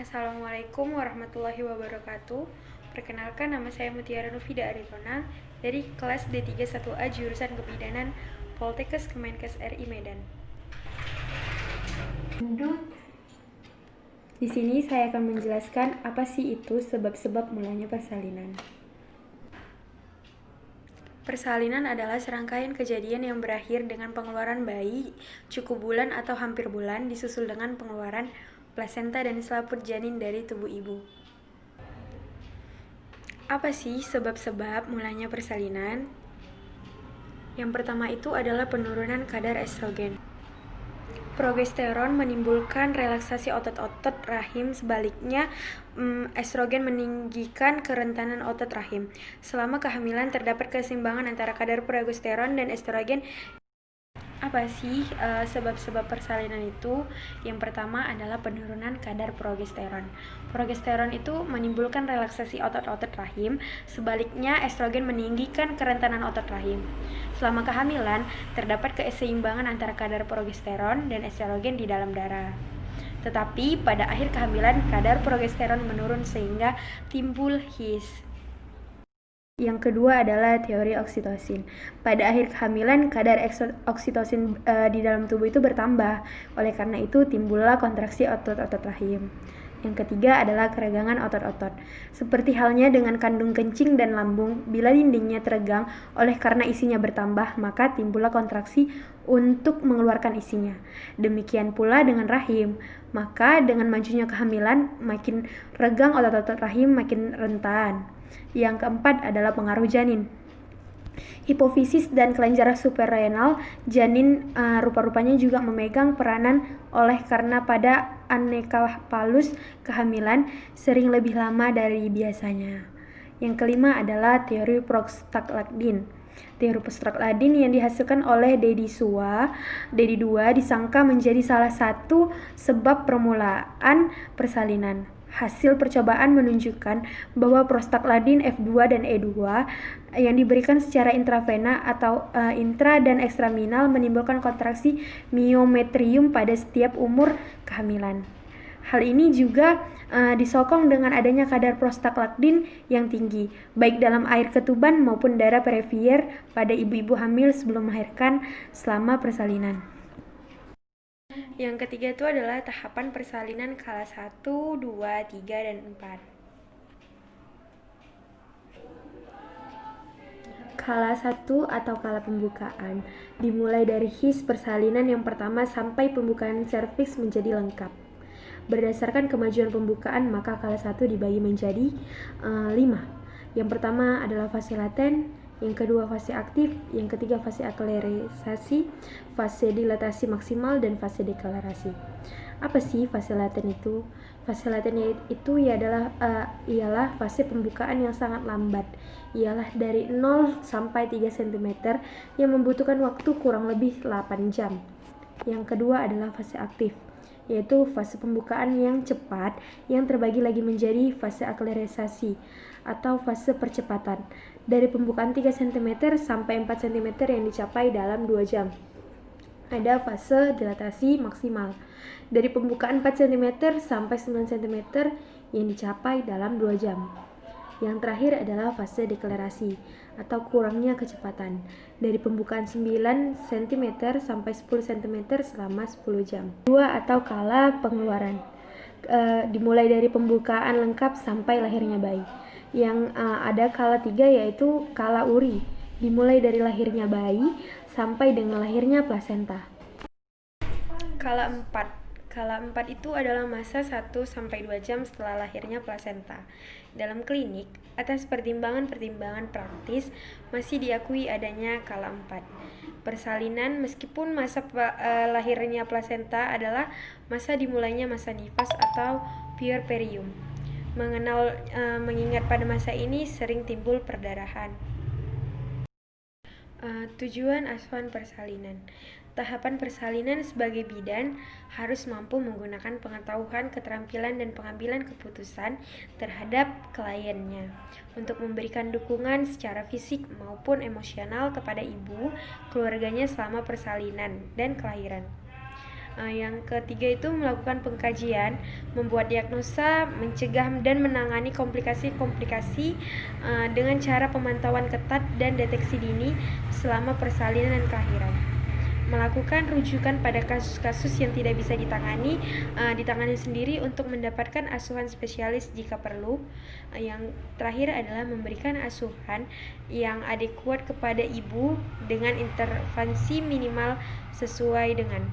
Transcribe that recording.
Assalamualaikum warahmatullahi wabarakatuh. Perkenalkan, nama saya Mutiara Nufida Aritona dari kelas D31A jurusan Kebidanan Poltekkes Kemenkes RI Medan. Di sini saya akan menjelaskan apa sih itu sebab-sebab mulanya persalinan. Persalinan adalah serangkaian kejadian yang berakhir dengan pengeluaran bayi cukup bulan atau hampir bulan disusul dengan pengeluaran plasenta dan selaput janin dari tubuh ibu. Apa sih sebab-sebab mulanya persalinan? Yang pertama itu adalah penurunan kadar estrogen. Progesteron menimbulkan relaksasi otot-otot rahim, sebaliknya estrogen meninggikan kerentanan otot rahim. Selama kehamilan terdapat keseimbangan antara kadar progesteron dan estrogen. Apa sih sebab-sebab persalinan itu? Yang pertama adalah penurunan kadar progesteron. Progesteron itu menimbulkan relaksasi otot-otot rahim, sebaliknya estrogen meninggikan kerentanan otot rahim. Selama kehamilan, terdapat keseimbangan antara kadar progesteron dan estrogen di dalam darah. Tetapi pada akhir kehamilan, kadar progesteron menurun sehingga timbul HIS. Yang kedua adalah teori oksitosin. Pada akhir kehamilan, kadar oksitosin di dalam tubuh itu bertambah. Oleh karena itu, timbullah kontraksi otot-otot rahim. Yang ketiga adalah keregangan otot-otot. Seperti halnya dengan kandung kencing dan lambung, bila dindingnya teregang oleh karena isinya bertambah, maka timbullah kontraksi untuk mengeluarkan isinya. Demikian pula dengan rahim. Maka dengan majunya kehamilan, makin regang otot-otot rahim, makin rentan. Yang keempat adalah pengaruh janin. Hipofisis dan kelenjar suprarenal janin rupa-rupanya juga memegang peranan, oleh karena pada anekapalus kehamilan sering lebih lama dari biasanya. Yang kelima adalah teori prostaglandin. Teori prostaglandin yang dihasilkan oleh Dedi 2 disangka menjadi salah satu sebab permulaan persalinan. Hasil percobaan menunjukkan bahwa prostaglandin F2 dan E2 yang diberikan secara intravena atau intra dan ekstraminal menimbulkan kontraksi miometrium pada setiap umur kehamilan. Hal ini juga disokong dengan adanya kadar prostaglandin yang tinggi, baik dalam air ketuban maupun darah perifer pada ibu-ibu hamil sebelum melahirkan selama persalinan. Yang ketiga itu adalah tahapan persalinan kala 1, 2, 3, dan 4. Kala 1 atau kala pembukaan dimulai dari HIS persalinan yang pertama sampai pembukaan serviks menjadi lengkap. Berdasarkan kemajuan pembukaan, maka kala 1 dibagi menjadi 5. Yang pertama adalah fase laten, yang kedua fase aktif, yang ketiga fase akselerasi, fase dilatasi maksimal, dan fase deklarasi. Apa sih fase laten itu? Fase laten itu ialah fase pembukaan yang sangat lambat, ialah dari 0 sampai 3 cm yang membutuhkan waktu kurang lebih 8 jam. Yang kedua adalah fase aktif, yaitu fase pembukaan yang cepat yang terbagi lagi menjadi fase akselerasi atau fase percepatan, dari pembukaan 3 cm sampai 4 cm yang dicapai dalam 2 jam. Ada fase dilatasi maksimal, dari pembukaan 4 cm sampai 9 cm yang dicapai dalam 2 jam. Yang terakhir adalah fase deklarasi atau kurangnya kecepatan, dari pembukaan 9 cm sampai 10 cm selama 10 jam. Dua atau kala pengeluaran, dimulai dari pembukaan lengkap sampai lahirnya bayi. Yang ada kala 3 yaitu kala uri, dimulai dari lahirnya bayi sampai dengan lahirnya plasenta. Kala 4 itu adalah masa 1-2 jam setelah lahirnya plasenta. Dalam klinik, atas pertimbangan-pertimbangan praktis, masih diakui adanya kala 4. Persalinan, meskipun masa lahirnya plasenta adalah masa dimulainya masa nifas atau puerperium. Mengingat pada masa ini sering timbul perdarahan. Tujuan asuhan persalinan. Tahapan persalinan sebagai bidan harus mampu menggunakan pengetahuan, keterampilan, dan pengambilan keputusan terhadap kliennya untuk memberikan dukungan secara fisik maupun emosional kepada ibu, keluarganya selama persalinan dan kelahiran. Yang ketiga itu melakukan pengkajian, membuat diagnosa, mencegah dan menangani komplikasi-komplikasi dengan cara pemantauan ketat dan deteksi dini selama persalinan dan kelahiran. Melakukan rujukan pada kasus-kasus yang tidak bisa ditangani sendiri untuk mendapatkan asuhan spesialis jika perlu. Yang terakhir adalah memberikan asuhan yang adekuat kepada ibu dengan intervensi minimal sesuai dengan